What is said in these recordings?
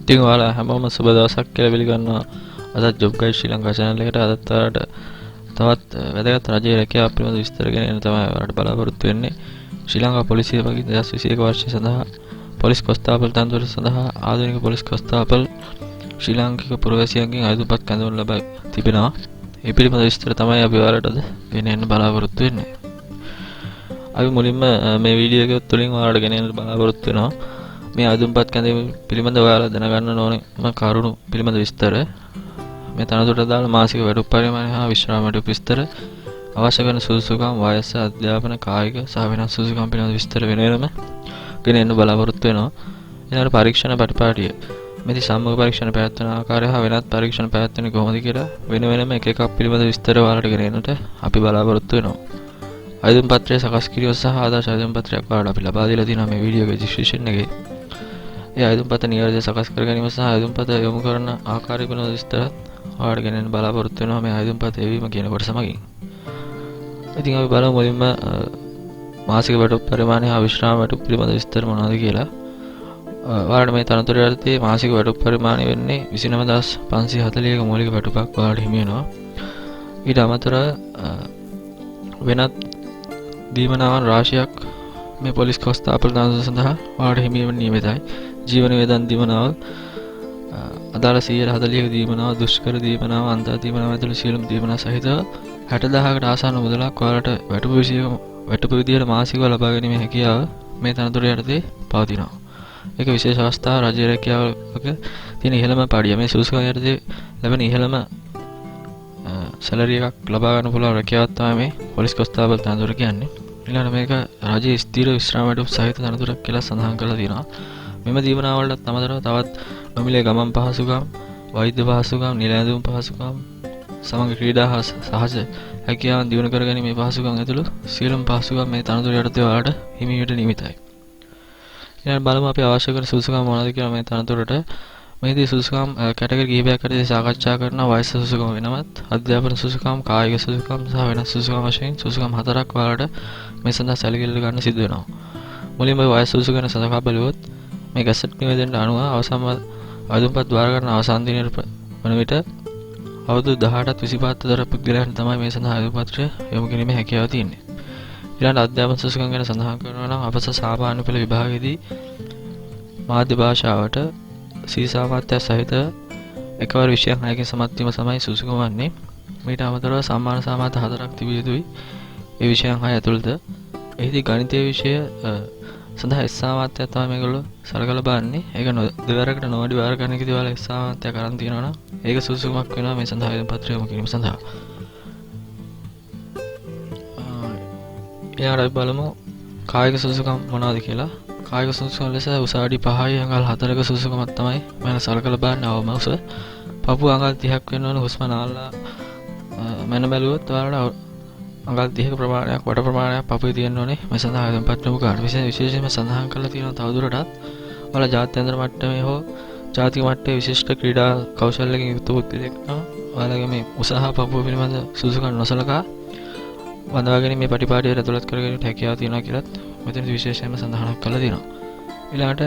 ඉතින් ඔයාලා හැමෝම සුබ දවසක් කියලා පිළිගන්නවා. අදත් ජොබ් ගයිඩ් ශ්‍රී ලංකා channel එකට අදත් ඔයාලට තවත් වැදගත් රජයේ රැකියාව පිළිබඳ විස්තර ගෙන එන්න තමයි ඔයාලට බලාපොරොත්තු වෙන්නේ. ශ්‍රී ලංකා පොලිසිය වගේ 2021 වර්ෂය සඳහා පොලිස් කොස්තාපල් තනතුර සඳහා ආධුනික පොලිස් කොස්තාපල් ශ්‍රී ලාංකික පුරවැසියන්ගෙන් අයදුම්පත් කැඳවනු ලබා තිබෙනවා. මේ පිළිබඳ විස්තර තමයි අපි ඔයාලට අද ගෙන එන්න බලාපොරොත්තු වෙන්නේ. අපි මුලින්ම මේ වීඩියෝ එක තුළින් ඔයාලට ගෙන එන්න බලාපොරොත්තු වෙනවා. මේ අයදුම්පත් කැඳවීම පිළිබඳ ඔයාලා දැනගන්න ඕනේ කරුණු පිළිබඳ විස්තර. මේ තනතුරට දාන මාසික වැටුප් පරිමාණය හා විශ්‍රාම වැටුප් විස්තර, අවශ්‍ය කරන සුදුසුකම්, වයස, අධ්‍යාපන, කායික සහ වෙනස් සුදුසුකම් පිළිබඳ විස්තර වෙන වෙනම ගෙන එන්න බලාපොරොත්තු වෙනවා. ඊළඟට පරීක්ෂණ පටිපාටිය. මෙහි සම්මුඛ පරීක්ෂණ පැවැත්වෙන ආකාරය හා වෙනත් පරීක්ෂණ පැවැත්වෙන්නේ කොහොමද කියලා වෙන වෙනම එක එකක් පිළිබඳ විස්තර ඔයාලට ගෙන එන්නට අපි බලාපොරොත්තු වෙනවා. අයදුම් පත්‍රය සකස් කිරීම සහ ආදර්ශ අයදුම් පත්‍රයක් ඔයාලට අපි ලබා දීලා තියෙනවා මේ වීඩියෝ රෙජිස්ට්‍රේෂන් එකේ. ඒ අයදුම් පත්‍ර නිවැරදිව සකස් කර ගැනීම සහ අයදුම් පත්‍ර යොමු කරන ආකාරය පිළිබඳ විස්තරත් ඔයාලට ගෙන එන්න බලාපොරොත්තු වෙනවා මේ අයදුම් පත්‍ර එවීම කියන කොටස මගින්. ඉතින් අපි බලමු මුලින්ම මාසික වැටුප් පරිමාණය හා විශ්‍රාම වැටුප් පිළිබඳ විස්තර මොනවද කියලා. ඔයාලට මේ තනතුර යටතේ මාසික වැටුප් පරිමාණය වෙන්නේ 29540ක මූලික වැටුපක් ඔයාලට හිමි වෙනවා. ඊට අමතරව වෙනත් දීමනාවන් රාශියක් මේ පොලිස් කොස්තාපල් තනතුර සඳහා ඔයාලට හිමි වෙන්න නියමිතයි. ජීවන වේදන් දීමනාව, අදාළ 140ක දීමනාව, දුෂ්කර දීමනාව, අන්තර් දීමනාව ඇතුළු සියලුම දීමනා සහිතව 60000කට ආසන්න මුදලක් ඔයාලට වැටුප විදියට මාසිකව ලබා ගැනීමේ හැකියාව මේ තනතුර යටතේ පවතිනවා. ඒක විශේෂ අවස්ථාව රජයේ රැකියාවක තියෙන ඉහළම පඩිය. මේ සුසුකම් යටතේ ලැබෙන ඉහළම සැලරි එකක් ලබා ගන්න පුළුවන් රැකියාවක් තමයි මේ පොලිස් කොස්තාපල් තනතුර කියන්නේ. ඊළඟට මේක රජයේ ස්ථිර විශ්‍රාම වැටුප් සහිත තනතුරක් කියලා සඳහන් කරලා තියෙනවා. මෙම දීමනාව වලට අමතරව තවත් නොමිලේ ගමන් පහසුකම්, වෛද්‍ය පහසුකම්, නිල ඇඳුම් පහසුකම්, සමග ක්‍රීඩා හා සහජ හැකියාවන් දියුණු කර ගැනීමේ පහසුකම් ඇතුළු සියලුම පහසුකම් මේ තනතුර යටතේ ඔයාලට හිමි වෙන්න නියමිතයි. ඊළඟ බලමු අපි අවශ්‍ය කරන සුදුසුකම් මොනවද කියලා මේ තනතුරට. මෙහිදී සුදුසුකම් කැටගරි කිහිපයක් යටතේ සාකච්ඡා කරන වයස සුදුසුකම් වෙනවත්, අධ්‍යාපන සුදුසුකම්, කායික සුදුසුකම් සහ වෙනස් සුදුසුකම් වශයෙන් සුදුසුකම් 4ක් ඔයාලට මේ සඳහා සැලකිලි ගන්න සිදු වෙනවා. මුලින්ම වයස සුදුසුකම් ගැන සඳහා බලුවොත් මේ ගැසට් නිවේදනයට අනුව අවසන්ම අයදුම්පත් ද්වාර කරන අවසන් දිනයේ වන විට අවුරුදු 18ත් 25ත් අතර පුද්ගලයන්ට තමයි මේ සඳහා අයදුම් පත්‍රය යොමු කිරීමේ හැකියාව තියෙන්නේ. ඊළඟ අධ්‍යාපන සුසුකම් ගැන සඳහන් කරනවා නම් අපස සාමාන්‍ය පෙළ විභාගයේදී මාධ්‍ය භාෂාවට සී සාමර්ථ්‍ය සහිත එකවර විෂයන් 6කින් සමත් වීම තමයි සුසුකම් වන්නේ. මීට අමතරව සම්මාන සාමාර්ථ 4ක් තිබිය යුතුයි. මේ විෂයන් 6 ඇතුළත එහිදී ගණිතීය විෂය සඳහා S සාමර්ථ්‍යය තමයි මේගොල්ලෝ සලකලා බලන්නේ. ඒක දෙවරකට නොවැඩි වාර ගණනකදී ඔයාලා S සාමර්ථ්‍යයක් අරන් තියෙනවා නම් ඒක සුසුකමක් වෙනවා මේ සඳහා අයදුම් පත්‍රය යොමු කිරීම සඳහා. ඊළඟට අපි බලමු කායික සුසුකම් මොනවද කියලා. කායික සුසුකම් ලෙස උස අඩි 5යි අඟල් 4ක සුසුකමක් තමයි මම සලකලා බලන්නේ. අවම උස පපුව අඟල් 30ක් වෙන්න ඕන. හුස්ම නාලා මම බැලුවොත් ඔයාලට අඟල් 30ක ප්‍රමාණයක් වට ප්‍රමාණයක් පපුවේ තියෙන්න ඕනේ. මේ සඳහා අයදුම් පත්‍ර මුකාට විශේෂයෙන්ම සඳහන් කරලා තියෙනවා. තවදුරටත් ඔයාලා ජාත්‍යන්තර මට්ටමේ හෝ ජාතික මට්ටමේ විශිෂ්ට ක්‍රීඩා කෞශල්‍යකින් යුක්ත පුද්ගලයෙක් නම් ඔයාලගේ මේ උස හා පපුව පිළිබඳ සුසුකම් නොසලකා වඳවාගෙන මේ පටිපාටියට ඇතුළත් කරගැනීමට හැකියාව තියෙනවා කියලත් මෙතනදි විශේෂයෙන්ම සඳහන් කරලා තියෙනවා. ඊළඟට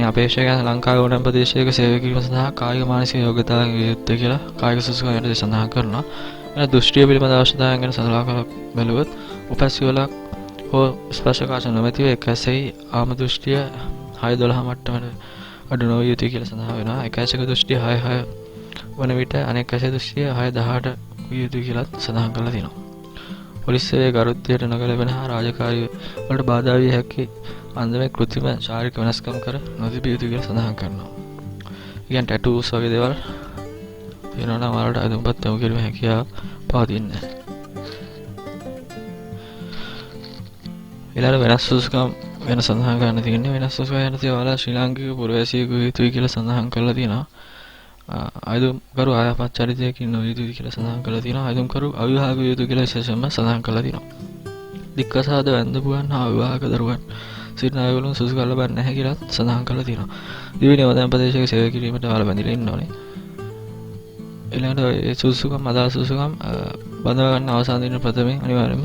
අපේක්ෂකයන් ලංකාවේ ඕනෑම ප්‍රදේශයක සේවය කිරීම සඳහා කායික මානසික යෝග්‍යතාවයන් යුක්තය කියලා කායික සුසුකම් යටතේ සඳහන් කරනවා. ඊළඟ දෘෂ්ටිය පිළිබඳ අවශ්‍යතාවයන් ගැන සලකලා බැලුවොත් උපැස්සිවලක් හෝ ස්පර්ශකාච නොමැතිව එකසෙහි ආම දෘෂ්ටිය 6-12 මට්ටමට අඩු නොවිය යුතුයි කියලා සඳහන් වෙනවා. එකසක දෘෂ්ටිය 6 වන විට අනෙක් එකසේ දෘෂ්ටිය 6-18 විය යුතුයි කියලා සඳහන් කරලා තියෙනවා. පොලිස් සේවයේ ගරුත්වයට නොගැලපෙන හා රාජකාරී වලට බාධා විය හැකි අන්දමේ කෘත්‍රිම ශාරීරික වෙනස්කම් කර නොතිබිය යුතුයි කියලා සඳහන් කරනවා. කියන්නේ ටැටූස් වගේ දේවල් තියෙනවා නම් ඔයාලට අයදුම්පත් යොමු කිරීමේ හැකියාව පවතින්නේ. ඊළඟ වෙනස් සුසුකම් ගැන සඳහන් කරන්න තියෙන්නේ. වෙනස් සුසුකම් යටතේ ඔයාලා ශ්‍රී ලාංකික පුරවැසියෙකු යුතුයි කියලා සඳහන් කරලා තියෙනවා. අයදුම්කරු ආයාපත් චරිතයකින් නොවිය යුතුයි කියලා සඳහන් කරලා තියෙනවා. අයදුම්කරු අවිවාහක විය යුතු කියලා විශේෂයෙන්ම සඳහන් කරලා තියෙනවා. දික්කසාද වැන්දපුවන් හා විවාහක දරුවන් සිටින අයවලුන් සුසුකම් ලබන්නේ නැහැ කියලා සඳහන් කරලා තියෙනවා. දිවිනි වදන් ප්‍රදේශයක සේවය කිරීමට ඔයාලා බැඳිලා ඉන්න ඕනේ. ඊළඟට ඒ සුසුකම් අදාළ සුසුකම් බඳවා ගන්න අවසන් දින ප්‍රථමයෙන් අනිවාර්යයෙන්ම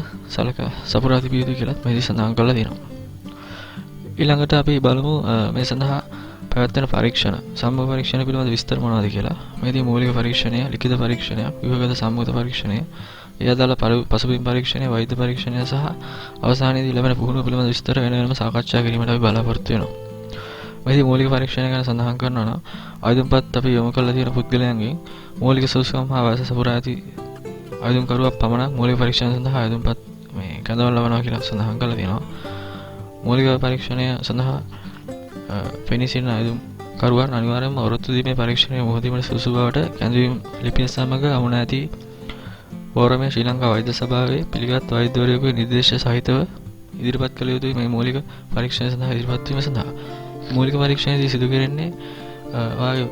සපුරා තිබිය යුතුයි කියලා මෙහි සඳහන් කරලා තියෙනවා. ඊළඟට අපි බලමු මේ සඳහා පැවැත්වෙන පරීක්ෂණ සම්මුඛ පරීක්ෂණ පිළිබඳ විස්තර මොනවද කියලා. මේදී මූලික පරීක්ෂණය, ලිඛිත පරීක්ෂණය, විභාගගත සම්මුඛ පරීක්ෂණය, ඒ අදාළ පසුබිම් පරීක්ෂණය, වෛද්‍ය පරීක්ෂණය සහ අවසානයේදී ලැබෙන පුහුණුව පිළිබඳ විස්තර වෙන වෙනම සාකච්ඡා කිරීමට අපි බලාපොරොත්තු වෙනවා. මේදී මූලික පරීක්ෂණය ගැන සඳහන් කරනවා නම් ආයුධපත් අපි යොමු කරලා තියෙන පුද්ගලයන්ගෙන් මූලික සුසුකම් හා වයස සපුරා ඇති ආයුධකරුවක් පමණක් මූලික පරීක්ෂණ සඳහා ආයුධපත් කැඳවන්න ලබනවා කියලා සඳහන් කරලා තියෙනවා. මූලික පරීක්ෂණය සඳහා පෙනී සිටින ආයුධකරුවන් අනිවාර්යයෙන්ම ඔරොත්තු දීමේ පරීක්ෂණය මොහොතීමට සුසු බවට කැඳවීම ලිපිය සමග අමුණ ඇති පෝරමේ ශ්‍රී ලංකා වෛද්‍ය සභාවේ පිළිගත් වෛද්‍යවරයෙකුගේ නිර්දේශ සහිතව ඉදිරිපත් කළ යුතුයි. මේ මූලික පරීක්ෂණය සඳහා ඉදිරිපත් වීම සඳහා මූලික පරීක්ෂණයේදී සිදු කෙරෙන්නේ වාගේ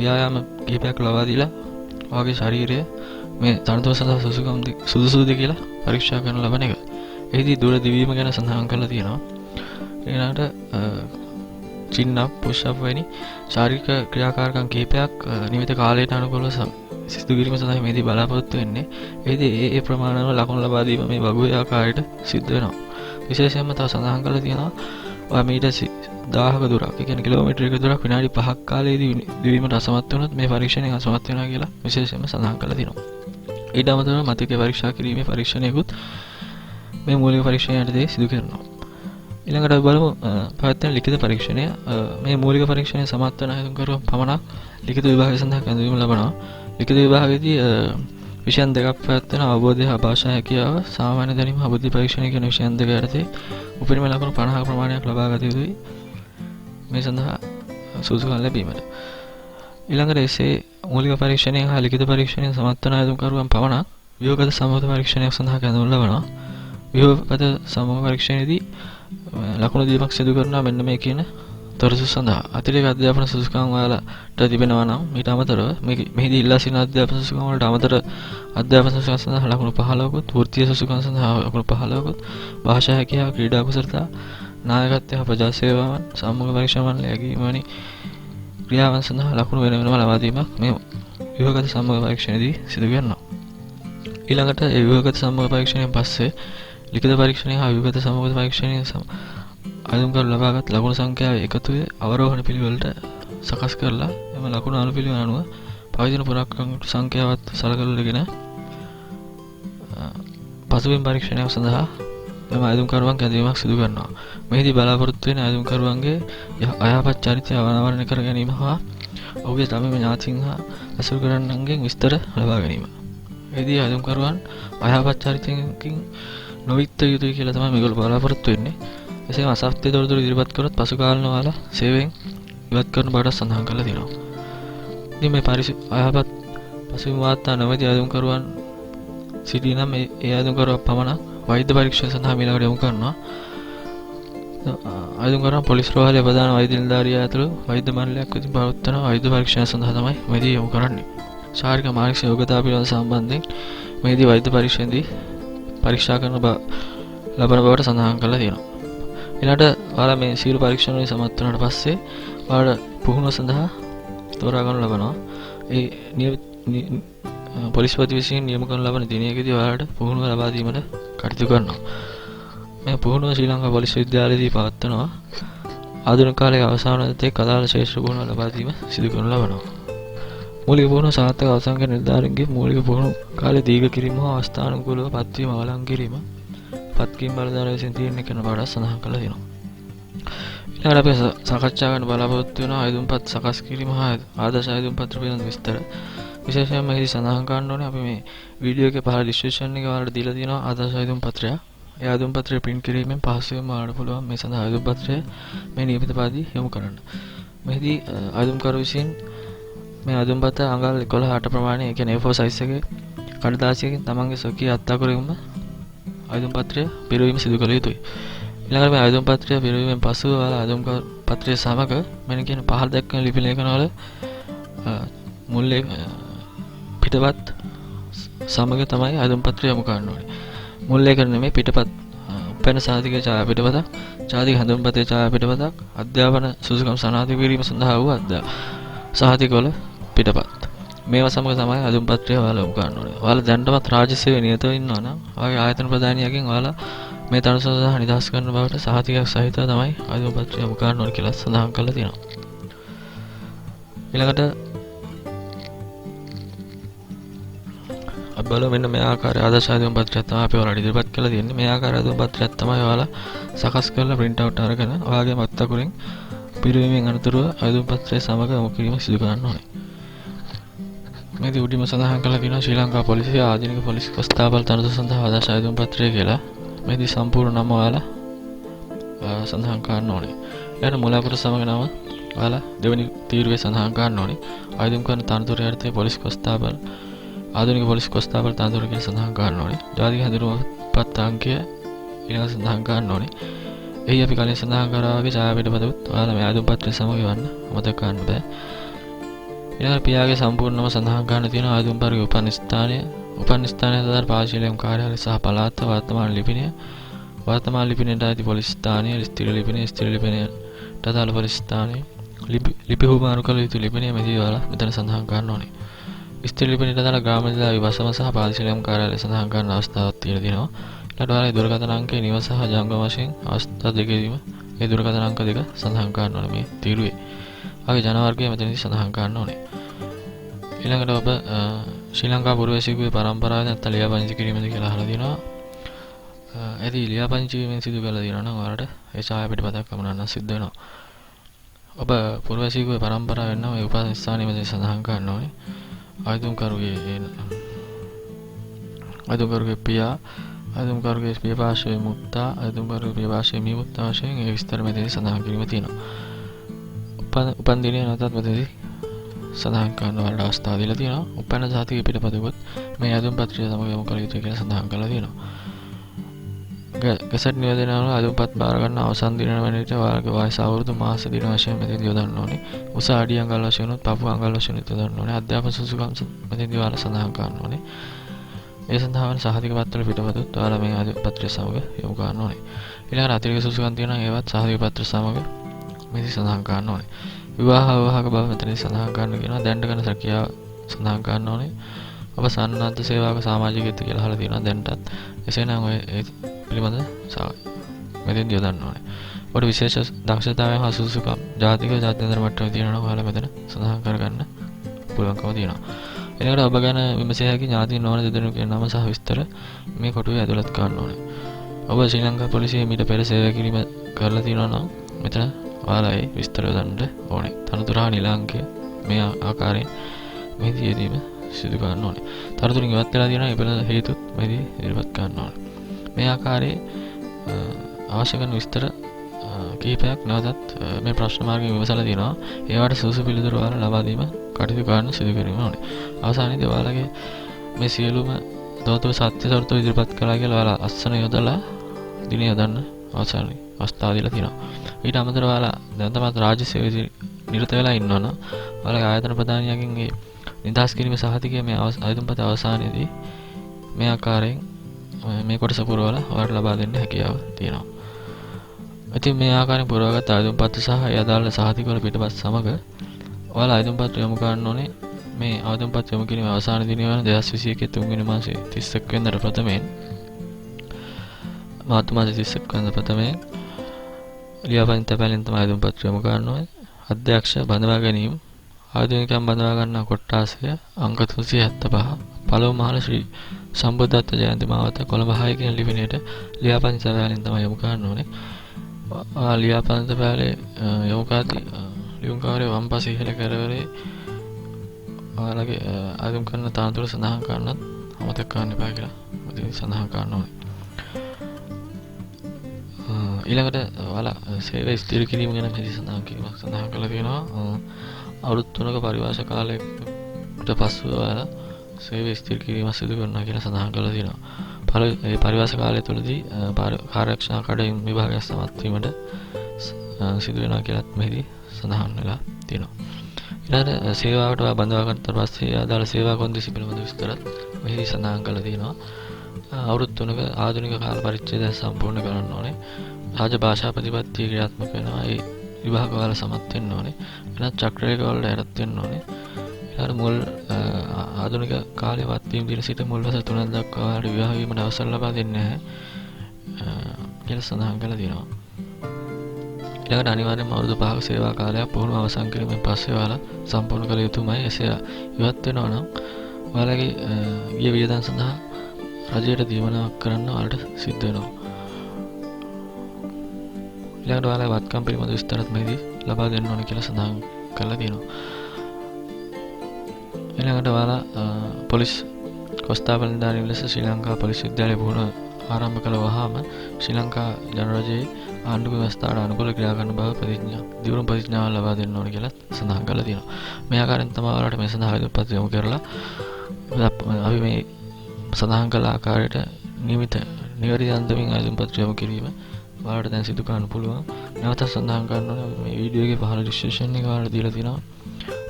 ව්‍යායාම කිහිපයක් ලබා දීලා වාගේ ශරීරය මේ තනතුර සඳහා සුදුසුද කියලා පරීක්ෂා කරන ලබන එක. එහිදී දුර දිවීම ගැන සඳහන් කරලා තියෙනවා. ඊළඟට චින් අප්, පුෂ් අප් වැනි ශාරීරික ක්‍රියාකාරකම් කිහිපයක් නියමිත කාලයට අනුකූලව සිදු කිරීම සඳහා මේදී බලාපොරොත්තු වෙන්නේ. එහිදී ඒ ප්‍රමාණවල ලකුණු ලබා දීම මේ වගුවේ ආකාරයට සිද්ධ වෙනවා. විශේෂයෙන්ම තව සඳහන් කරලා තියෙනවා මීටර් 1000ක දුරක්, ඒ කියන්නේ කිලෝමීටරයක දුරක් විනාඩි 5ක් කාලයේදී දිවීමට අසමත් වුණොත් මේ පරීක්ෂණයෙන් අසමත් වෙනවා කියලා විශේෂයෙන්ම සඳහන් කරලා තියෙනවා. ඊට අමතරව මතකයේ පරීක්ෂා කිරීමේ පරීක්ෂණයකුත් මේ මූලික පරීක්ෂණයටදී සිදු කරනවා. ඊළඟට අපි බලමු පැවැත්වෙන ලිඛිත පරීක්ෂණය. මේ මූලික පරීක්ෂණය සමත් වන ආයුධකරුවන් පමණක් ලිඛිත විභාගය සඳහා කැඳවීම ලබනවා. ලිඛිත විභාගයේදී විෂයන් දෙකක් පැවැත්වෙන අවබෝධය හා භාෂා හැකියාව, සාමාන්‍ය දැනීම හා බුද්ධි පරීක්ෂණය කියන විෂයන් දෙක යටතේ උපරිම ලකුණු 50ක ප්‍රමාණයක් ලබා ගත යුතුයි මේ සඳහා සුදුසුකම් ලැබීමට. ඊළඟට එසේ මූලික පරීක්ෂණයෙන් හා ලිඛිත පරීක්ෂණයෙන් සමත් වන ආයුධකරුවන් පමණක් විභාගගත සම්මුඛ පරීක්ෂණයක් සඳහා කැඳවනු ලබනවා. විභාගගත සම්මුඛ පරීක්ෂණයේදී ලකුණු දීමක් සිදු කරනවා මෙන්න මේ කියන තොරතුරු සඳහා. අතිරේක අධ්‍යාපන සුදුසුකම් ඔයාලට තිබෙනවා නම් ඊට අමතරව මෙහිදී ඉල්ලා සිටින අධ්‍යාපන සුදුසුකම් වලට අමතර අධ්‍යාපන සුදුසුකම් සඳහා ලකුණු 15කුත්, වෘත්තීය සුදුසුකම් සඳහා ලකුණු 15කුත්, භාෂා හැකියාව, ක්‍රීඩා කුසලතා, නායකත්වය හා ප්‍රජා සේවාවන්, සම්මුඛ පරීක්ෂා මණ්ඩලය යැගීම වැනි ක්‍රියාවන් සඳහා ලකුණු වෙන වෙනම ලබා දීමක් මේ විභාගගත සම්මුඛ පරීක්ෂණයේදී සිදු කරනවා. ඊළඟට ඒ විභාගගත සම්මුඛ පරීක්ෂණයෙන් පස්සේ ලිඛිත පරීක්ෂණය හා විභාගගත සම්මුඛ පරීක්ෂණයෙන් ආයුධකරු ලබාගත් ලකුණු සංඛ්‍යාවේ එකතුවේ අවරෝහණ පිළිවෙලට සකස් කරලා එම ලකුණු අනුපිළිවෙල අනුව පවතින පුරාක්‍රම සංඛ්‍යාවත් සලකලාගෙන පසුබිම් පරීක්ෂණයක් සඳහා මෙම ආයුධකරුවන් කැඳවීමක් සිදු කරනවා. මෙහිදී බලාපොරොත්තු වෙන ආයුධකරුවන්ගේ අයහපත් චරිතය අනාවරණය කර ගැනීම හා ඔහුගේ තම ඥාතීන් හා අසුරු කරන්නන්ගෙන් විස්තර ලබා ගැනීම. එහිදී ආයුධකරුවන් අයහපත් චරිතයකින් නොවිත්ත යුතුයි කියලා තමයි මේගොල්ලෝ බලාපොරොත්තු වෙන්නේ. එසේම අසත්‍ය තොරතුරු ඉදිරිපත් කරොත් පසු කාලන වාලා සේවයෙන් ඉවත් කරන බවට සඳහන් කරලා තියෙනවා. ඉතින් මේ අයහපත් පසුබිම් වාර්තා නොමැති ආයුධකරුවන් සිටිනම් ඒ ආයුධකරුවා පමණක් වෛද්‍ය පරීක්ෂණ සඳහා මීළඟට යොමු කරනවා. ආයුධකරුවන් පොලිස් රෝහලේ ප්‍රධාන වෛද්‍ය නිලධාරියා ඇතුළු වෛද්‍ය මණ්ඩලයක් විසින් පවත්වන වෛද්‍ය පරීක්ෂණ සඳහා තමයි මෙහිදී යොමු කරන්නේ. ශාරීරික මානසික යෝග්‍යතාව පිළිබඳ සම්බන්ධයෙන් මෙහිදී වෛද්‍ය පරීක්ෂණදී පරීක්ෂා කරන ලබන බවට සඳහන් කරලා තියෙනවා. ඊළඟට ඔයාලා මේ සියලු පරීක්ෂණ වලින් සමත් වුණාට පස්සේ ඔයාලට පුහුණුව සඳහා තෝරා ගන්න ලබනවා. ඒ පොලිස්පති විසින් නියම කරන ලබන දිනයකදී ඔයාලට පුහුණුව ලබා දීමට කටයුතු කරනවා. මේ පුහුණුව ශ්‍රී ලංකා පොලිස් විද්‍යාලයේදී පවත්වනවා. ආධුනික කාලයේ අවසාන තෙක් අදාළ ශේෂ්ත්‍ර පුහුණුව ලබා දීම සිදු කරනු ලබනවා. මූලික පුහුණුව සාර්ථක අවසන් කරන නිලධාරීන්ගේ මූලික පුහුණුව කාලය දීර්ඝ කිරීම හා අවස්ථානුකූලව පත්වීම අවලංගු කිරීම පත්කීම් බලධාරී විසින් තීරණය කරන බවට සඳහන් කරලා තියෙනවා. ඊළඟට අපි සාකච්ඡා කරන්න බලාපොරොත්තු වෙන ආයුධපත් සකස් කිරීම හා ආදර්ශ ආයුධපත් පිළිබඳ විස්තර. විශේෂයෙන්ම මෙහි සඳහන් කරන්න ඕනේ අපි මේ වීඩියෝ එකේ පහළ ඩිස්ක්‍රිප්ෂන් එකේ ඔයාලට දීලා තියෙනවා ආදර්ශ ආයුධපත්‍රය. ඒ ආයුධපත්‍රය print කිරීමෙන් පහසුවෙන්ම ඔයාලට පුළුවන් මේ සඳහා ආයුධපත්‍රය මේ නියමිත පාදී යොමු කරන්න. මෙහිදී ආයුධකරු විසින් මේ ආයුධපත්‍ර අඟල් 11 ප්‍රමාණය, ඒ කියන්නේ A4 size එකේ කඩදාසියකින් තමන්ගේ ස්වකීය අත්අකුරින්ම ආයුධපත්‍රය පිරවීම සිදු කළ යුතුයි. ඊළඟට මේ ආයුධපත්‍රය පිරවීමෙන් පසුව ඔයාලා ආයුධපත්‍රය සමග මෙන්න කියන පහළ දැක්වෙන ලිපි ලේඛන වල මුල් පිටපත් සමග තමයි ආයුධපත්‍රය යොමු කරන්න ඕනේ. මුල් ලේඛන නෙමෙයි පිටපත් උපැන්න සාධිකේ ඡායා පිටපතක්, ජාතික හැඳුම්පතේ ඡායා පිටපතක්, අධ්‍යාපන සුසුකම් සනාථ කිරීම සඳහා වූ සහතිකවල පිටපත්. මේවා සමග තමයි ආයුධපත්‍රය ඔයාලා යොමු කරන්න ඕනේ. ඔයාලා දැනටමත් රාජ්‍ය සේවයේ නිරතව ඉන්නවා නම් ඔයාගේ ආයතන ප්‍රධානියකින් ඔයාලා මේ තනතුර සඳහා නිදහස් කරන බවට සහතිකයක් සහිතව තමයි ආයුධපත්‍රය යොමු කරන්න ඕනේ කියලා සඳහන් කරලා තියෙනවා. ඊළඟට අපි බලමු මෙන්න මේ ආකාරය ආදර්ශ ආයතන පත්‍රයක් තමයි අපි ඔයාලට ඉදිරිපත් කරලා තියෙන්නේ. මේ ආකාරය ආයතන පත්‍රයක් තමයි ඔයාලා සකස් කරලා print out අරගෙන ඔයාගේ මත් අකුරින් පිරිවීමෙන් අනතුරුව ආයතන පත්‍රය සමග යොමු කිරීම සිදු කරන්න ඕනේ. මේදී උඩින්ම සඳහන් කරලා තියෙනවා ශ්‍රී ලංකා පොලිසිය ආධුනික පොලිස් කොස්තාපල් තනතුරු සඳහා ආදර්ශ ආයතන පත්‍රය කියලා. මේදී සම්පූර්ණ නම ඔයාලා සඳහන් කරන්න ඕනේ. ඊළඟ මුල අකුර සමග නම ඔයාලා දෙවෙනි තීරුවේ සඳහන් කරන්න ඕනේ. ආයතන කරන තනතුරු යටතේ පොලිස් කොස්තාපල් ආධුනික පොලිස් කොස්තාපල් තනතුරු කියලා සඳහන් කරන්න ඕනේ. ජාතික හැඳින්වීමපත් අංකය ඊළඟ සඳහන් කරන්න ඕනේ. එහි අපි කලින් සඳහන් කරා වගේ ඡායාපිට පදවත් ඔයාලා මේ ආයතන පත්‍රය සමග යවන්න අමතක කරන්න බෑ. ඊළඟ පියාගේ සම්පූර්ණ නම සඳහන් කරන්න තියෙනවා ආයතන පරිග උපන් ස්ථානය තදාර පාශීලයම් කාර්යාලය සහ පළාත වර්තමාන ලිපිනයට අයිති පොලිස් ස්ථානය ස්ථිර ලිපිනය තදාල පොලිස් ස්ථානය ලිපි හුවමාරු කළ යුතු ලිපිනය මෙදී ඔයාලා මෙතන සඳහන් කරන්න ඕනේ. ස්ථිර ලිපිනයට අදාළ ග්‍රාම නිලධාරී වසම සහ පාශීලයම් කාර්යාලය සඳහන් කරන අවස්ථාවක් තියෙනවා. ඊළඟට ඔයාලා දුරකථන අංකය නිවස සහ ජංගම වශයෙන් අවස්ථා දෙකේදීම මේ දුරකථන අංක දෙක සඳහන් කරන්න ඕනේ මේ තීරුවේ. ආගේ ජන වර්ගය මෙතනදී සඳහන් කරන්න ඕනේ. ඊළඟට ඔබ ශ්‍රී ලංකා පුරවැසියෙකුගේ පරම්පරාව නැත්නම් ලියාපදිංචි කිරීමද කියලා අහලා දිනවා. එදී ලියාපදිංචි වීමෙන් සිදු කරලා දිනවා නම් ඔයාලට ඒ ඡායාපිට පදක් අමනන්න සිද්ධ වෙනවා. ඔබ පුරවැසියෙකුගේ පරම්පරාව වෙනම ඒ උපන් ස්ථානයේ මෙතන සඳහන් කරන්න ඕනේ. ආයතනකරුගේ පියා ආයතනකරුගේ පියපාර්ශ්වයේ මුත්තා ආයතනකරුගේ පියපාර්ශ්වයේ මිමුත්තා වශයෙන් ඒ විස්තර මෙතනදී සඳහන් කිරීම තියෙනවා. උපන් දිනය නැතත් මෙතනදී සඳහන් කරන වලට අවස්ථාව දීලා තියෙනවා. උපන්න ජාතික පිටපතකුත් මේ ආයතන පත්‍රය සමග යොමු කළ යුතුයි කියලා සඳහන් කරලා තියෙනවා. ගැසට් නිවේදනය අනුව ආයතනපත් බාර ගන්න අවසන් දින වෙන විට ඔයාලගේ වයස අවුරුදු මාස දින වශයෙන් මෙතනදී යොදන්න ඕනේ. උස අඩි අඟල් වශයෙන් උත් පපුව අඟල් වශයෙන් යොදන්න ඕනේ. අධ්‍යාපන සුසුකම් මෙතනදී ඔයාලා සඳහන් කරන්න ඕනේ. ඒ සඳහා වන සහතික පත්‍ර පිටපතත් ඔයාලා මේ ආයතන පත්‍රය සමග යොමු කරන්න ඕනේ. ඊළඟට අතිරික්ත සුසුකම් තියෙනවා ඒවත් සහතික පත්‍ර සමග මෙතන සඳහන් කරන්න ඕනේ. විවාහක බව මෙතනදී සඳහන් කරන්න කියනවා. දැනට කරන සැකියාව සඳහන් කරන්න ඕනේ. ඔබ සන්නද්ධ සේවාවක සමාජිකයෙක්ද කියලා අහලා තියෙනවා දැනටත්. එසේනම් ඔය ඒ පිළිබඳ මෙතෙන්දී යොදන්න ඕනේ. ඔබට විශේෂ දක්ෂතාවයන් හා සුසුකම් ජාත්‍යන්තර මට්ටමේ තියෙනවා ඔයාලා මෙතන සඳහන් කරගන්න පුළුවන්කම තියෙනවා. ඊළඟට ඔබ ගැන විමසිය හැකි ඥාතීන් නොවන දෙදෙනෙකුගේ නම සහ විස්තර මේ කොටුවේ ඇතුළත් කරන්න ඕනේ. ඔබ ශ්‍රී ලංකා පොලිසියේ මීට පෙර සේවය කිරීම කරලා තියෙනවා නම් මෙතන ඔයාලා ඒ විස්තර යොදන්න ඕනේ. තනතුරු හා නිල අංකය මේ ආකාරයෙන් මෙහිදී යෙදීම සිදු කරන්න ඕනේ. තනතුරින් ඉවත් වෙලා තියෙනවා ඒ පිළිබඳ හේතුත් මෙහිදී ඉදිරිපත් කරන්න ඕනේ. මේ ආකාරයේ අවශ්‍ය කරන විස්තර කීපයක් නැවතත් මේ ප්‍රශ්න මාර්ගයෙන් විමසලා තියෙනවා. ඒවට සුසු පිළිතුරු ඔයාලා ලබා දීම කටයුතු කරන්න සිදු කිරීම ඕනේ. අවසානයේදී ඔයාලගේ මේ සියලුම දොතෝ සත්‍ය සොරතු ඉදිරිපත් කළා කියලා ඔයාලා අස්සන යොදලා දින යොදන්න අවසානයේ අවස්ථාව දීලා තියෙනවා. ඊට අමතරව ඔයාලා දැන් තමයි රාජ්‍ය සේවයේ නිරත වෙලා ඉන්නවනම් ඔයාලගේ ආයතන ප්‍රධානියාගෙන් මේ නිදහස් කිරීම සහතිකය මේ ආයතනපත අවසානයේදී මේ ආකාරයෙන් මේ කොටස පුරවලා ඔයාලට ලබා දෙන්න හැකියාව තියෙනවා. ඉතින් මේ ආකාරයෙන් පුරවාගත් ආයතනපත සහ ඒ අදාළ සහතික වල පිටපත් සමග ඔයාලා ආයතනපත යොමු කරන්න ඕනේ. මේ ආයතනපත යොමු කිරීමේ අවසාන දිනය වන 2021 3 වෙනි මාසයේ 31 වෙනිදාට ප්‍රථමයෙන් මාර්තු මාසයේ 31 වෙනිදා ප්‍රථමයෙන් ලියාපදිංචි තැපැලෙන් තමයි ආයතනපත යොමු කරන්න ඕනේ. අධ්‍යක්ෂ බඳවා ගැනීම ආයතනිකයන් බඳවා ගන්නා කොට්ටාසය අංක 375 පළමු මහල ශ්‍රී සම්බුද්ධත්ව ජයන්ති මාවත කොළඹ 6 කියන ලිපිනයට ලියාපදිංචි තැපැලෙන් තමයි යොමු කරන්න ඕනේ. ලියාපදිංචි තැපැලේ යොමු කරති ලියුම්කාරය වම් පස ඉහළ කරවරේ ඔයාලගේ ආයතන කරන තනතුරු සඳහන් කරන්නත් අමතක කරන්න එපා කියලා මෙතන සඳහන් කරන්න ඕනේ. ඊළඟට ඔයාලා සේවය ස්ථිර කිරීම ගැන මෙහි සඳහන් කරලා තියෙනවා. අවුරුදු 3ක පරිවාස කාලයකට පසු ඔයාලා සේවය ස්ථිර කිරීම සිදු කරනවා කියලා සඳහන් කරලා තියෙනවා. ඒ පරිවාස කාලය තුළදී කාර්යක්ෂම කඩයින් විභාගයක් සමත් වීමට සිදු වෙනවා කියලාත් මෙහිදී සඳහන් වෙලා තියෙනවා. ඊළඟට සේවාවට බඳවා ගන්නතර පස්සේ අදාළ සේවා කොන්දේසි පිළිබඳ විස්තරත් මෙහිදී සඳහන් කරලා තියෙනවා. අවුරුදු 3ක ආධුනික කාල පරිච්ඡේදය සම්පූර්ණ කරන්න ඕනේ. රාජ භාෂා ප්‍රතිපත්තිය ක්‍රියාත්මක වෙනවා. ඒ විභාග වල සමත් වෙන්න ඕනේ. එනත් චක්‍රයක වලට යටත් වෙන්න ඕනේ. ඊළඟ මුල් ආධුනික කාලයේ වත්වීම දින සිට මුල් වසර 3 දක්වා විවාහ වීමට අවසර ලබා දෙන්නේ නැහැ කියලා සඳහන් කරලා තියෙනවා. ඊළඟට අනිවාර්යයෙන්ම අවුරුදු 5ක සේවා කාලයක් පුහුණුව අවසන් කිරීමෙන් පස්සේ ඔයාලා සම්පූර්ණ කළ යුතුමයි. එසේ ඉවත් වෙනවා නම් ඔයාලගේ ගිය වියදම් සඳහා රජයට දීමනාවක් කරන්න ඔයාලට සිද්ධ වෙනවා. ඊළඟට ඔයාලා වත්කම් පිළිබඳ විස්තරත් මේදී ලබා දෙන්න ඕන කියලා සඳහන් කරලා තියෙනවා. ඊළඟට ඔයාලා පොලිස් කොස්තාපල් නිලධාරීන් ලෙස ශ්‍රී ලංකා පොලිස් විද්‍යාලයේ පුහුණුව ආරම්භ කළ වහාම ශ්‍රී ලංකා ජනරජයේ ආණ්ඩුව ව්‍යවස්ථාවට අනුකූල ක්‍රියා කරන බව දියුණු ප්‍රතිඥාවක් ලබා දෙන්න ඕන කියලා සඳහන් කරලා තියෙනවා. මේ ආකාරයෙන් තමයි ඔයාලට මේ සඳහා විදුපත් යොමු කරලා අපි මේ සඳහන් කළ ආකාරයට නිවැරදි අන්දමින් ආයුධපත් යොමු කිරීම ඔයාලට දැන් සිදු කරන්න පුළුවන්. නැවත සඳහන් කරන්න ඕනේ මේ වීඩියෝ එකේ පහළ ඩිස්ක්‍රිප්ෂන් එක ඔයාලට දීලා තියෙනවා.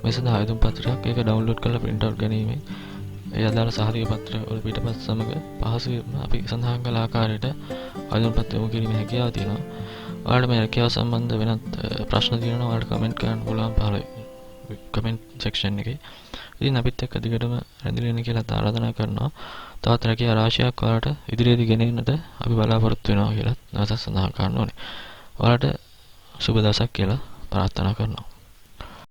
මේ සඳහා ආයුධ පත්‍රයක් ඒක ඩවුන්ලෝඩ් කරලා print out ගැනීමෙන් ඒ අදාළ සහතික පත්‍ර වල පිටපත් සමග පහසුවෙන්ම අපි සඳහන් කළ ආකාරයට ආයුධ පත්‍ර යොමු කිරීමේ හැකියාව තියෙනවා. ඔයාලට මේ රැකියාව සම්බන්ධ වෙනත් ප්‍රශ්න තියෙනවා ඔයාලට කමෙන්ට් කරන්න පුළුවන් පහළ කමෙන්ට් සෙක්ෂන් එකේ. ඉතින් අපිත් එක්ක දිගටම රැඳිලා ඉන්න කියලා ආරාධනා කරනවා. තවත් රැකියාව රාශියක් ඔයාලට ඉදිරියේදී ගෙනෙන්නට අපි බලාපොරොත්තු වෙනවා කියලා නැවත සඳහන් කරන්න ඕනේ. ඔයාලට සුබ දවසක් කියලා ප්‍රාර්ථනා කරනවා.